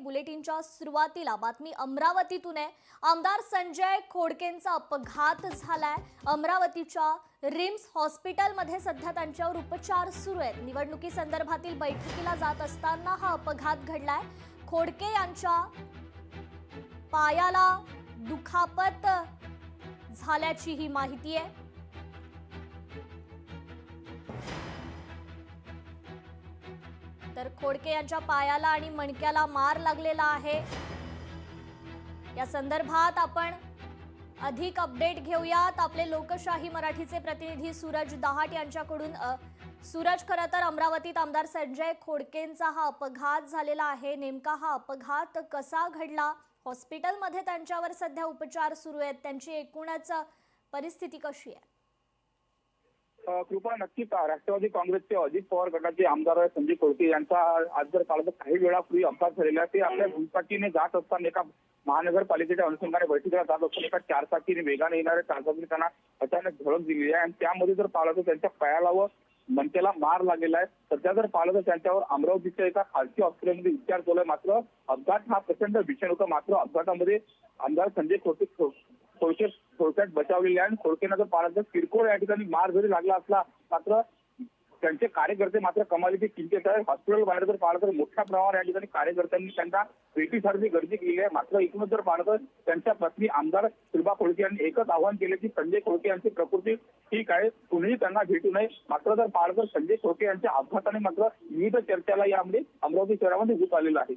बुलेटिनच्या सुरुवातीला बातमी अमरावतीतून आहे। आमदार संजय खोडकेंचा अपघात झालाय। अमरावतीच्या रिम्स हॉस्पिटलमध्ये सध्या त्यांच्यावर उपचार सुरू आहेत। निवडणुकी संदर्भातील बैठकीला जात असताना हा अपघात घडलाय। खोडके यांच्या पायाला दुखापत झाल्याची ही माहिती आहे। तर खोडके यांच्या पायाला आणि मणक्याला मार लागलेला आहे। या संदर्भात आपण अधिक अपडेट घेऊयात आपले लोकशाही मराठीचे प्रतिनिधी सूरज दहाट यांच्याकडून। सूरज, खरं तर अमरावतीत आमदार संजय खोडकेंचा हा अपघात झालेला आहे। नेमका हा अपघात कसा घडला? हॉस्पिटलमध्ये त्यांच्यावर सध्या उपचार सुरू आहेत। त्यांची एकूणच परिस्थिती कशी आहे? कृपा, नक्कीच राष्ट्रवादी काँग्रेसचे अजित पवार गटाचे आमदार संजय खोडके यांचा आज जर काल काही वेळापूर्वी अपघात झालेला आहे। ते आपल्या दुचाकीने जात असताना एका महानगरपालिकेच्या अनुषंगाने बैठकीला जात असताना एका चारचाकीने वेगाने येणाऱ्या चारचाकीने त्यांना अचानक धडक दिली आहे आणि त्यामध्ये जर पाहिलं तर त्यांच्या पायाला व मणक्याला मार लागलेला आहे। सध्या जर पाहिलं तर त्यांच्यावर अमरावतीच्या एका खाजगी हॉस्पिटलमध्ये उपचार चालू आहे। मात्र अपघात हा प्रचंड भीषण होता। मात्र अपघातामध्ये आमदार संजय खोडके थोडक्यात बचावलेले आहे आणि खोडकेंना जर पाहिलं तर किरकोळ या ठिकाणी मार जरी लागला असला मात्र त्यांचे कार्यकर्ते मात्र कमालीची चिंतेत आहे। हॉस्पिटल बाहेर जर पाहिलं तर मोठ्या प्रमाणावर या ठिकाणी कार्यकर्त्यांनी त्यांना भेटीसाठी गर्दी केली आहे। मात्र एकूणच जर पाहिलं तर त्यांच्या पत्नी आमदार शिल्पा खोडके यांनी एकच आवाहन केले की संजय खोडके यांची प्रकृती ठीक आहे, कुणीही त्यांना भेटू नये। मात्र जर पाहिलं तर संजय खोडके यांच्या अपघाताने मात्र विविध चर्चेला यामध्ये अमरावती शहरामध्ये होत आलेला आहे।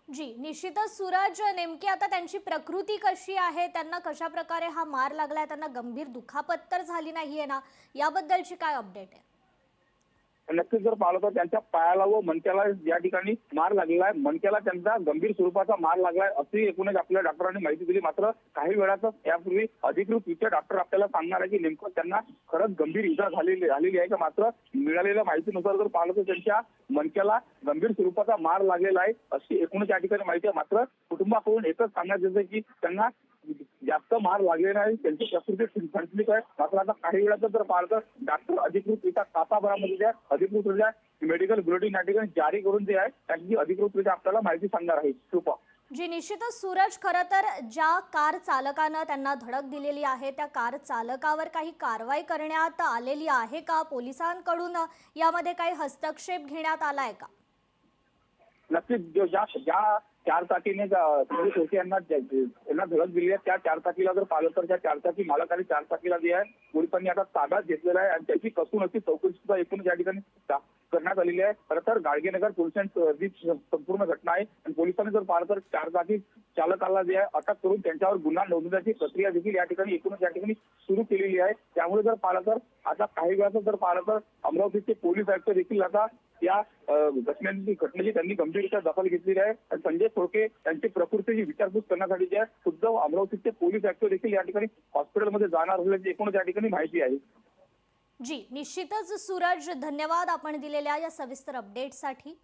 जी, निश्चितच सूरज, नेमकी आता त्यांची प्रकृती कशी आहे? त्यांना कशा प्रकारे हा मार लागलाय? त्यांना गंभीर दुखापत तर झाली नाहीये ना? याबद्दलची काय अपडेट आहे? नक्कीच जर पाहिलं तर त्यांच्या पायाला व मणक्याला या ठिकाणी मार लागलेला आहे। मणक्याला त्यांचा गंभीर स्वरूपाचा मार लागलाय अशी एकूणच आपल्या डॉक्टरांनी माहिती दिली। मात्र काही वेळातच यापूर्वी अधिकृत डॉक्टर आपल्याला सांगणार आहे की नेमकं त्यांना खरंच गंभीर इजा झालेली आहे का। मात्र मिळालेल्या माहितीनुसार जर पाहिलं तर त्यांच्या मणक्याला गंभीर स्वरूपाचा मार लागलेला आहे अशी एकूणच या ठिकाणी माहिती आहे। मात्र कुटुंबाकडून एकच सांगण्यात येतं की त्यांना जास्त मार लागले नाही, त्यांची प्रकृती ठणठणीत आहे। मात्र आता काही वेळात जर पाहिलं तर डॉक्टर अधिकृतरित्या तासाभरामध्ये अधिकृतरित्या मेडिकल बुलेटिन या ठिकाणी जारी करून जे आहे त्याची अधिकृतरित्या आपल्याला माहिती सांगणार आहे। कृपा जी, निश्चितच सूरज, खरं तर ज्या कार चालकानं त्यांना धडक दिलेली आहे त्या कार चालकावर काही कारवाई करण्यात आलेली आहे का? पोलिसांकडून यामध्ये काही हस्तक्षेप घेण्यात आलाय का? नक्कीच ज्या चारचाकीने संजय खोडके यांना धडक दिली आहे त्या चारचाकीला जर पाहिलं तर त्या चारचाकी मालक आणि चारचाकीला जे आहे पोलिसांनी आता ताब्यात घेतलेला आहे आणि त्याची कसून अशी चौकशी सुद्धा एकूण या ठिकाणी करण्यात आलेली आहे। खरं तर गाडगेनगर पोलिसांची संपूर्ण घटना आहे आणि पोलिसांनी जर पाहिलं तर चारचाकी चालकाला जे आहे अटक करून त्यांच्यावर गुन्हा नोंदवण्याची प्रक्रिया देखील या ठिकाणी एकूणच या ठिकाणी सुरू केलेली आहे। त्यामुळे जर पाहिलं तर आता काही वेळात जर पाहिलं तर अमरावतीचे पोलीस आयुक्त देखील आता या घटनेची त्यांनी गंभीररित्या दखल घेतलेली आहे। संजय खोडके यांची प्रकृतीची विचारपूस करण्यासाठी जे आहे खुद्द अमरावतीचे पोलीस आयुक्त देखील या ठिकाणी हॉस्पिटलमध्ये जाणार असल्याची एकूणच या ठिकाणी माहिती आहे। जी, निश्चितच सूरज, धन्यवाद आपण दिलेल्या या सविस्तर अपडेटसाठी।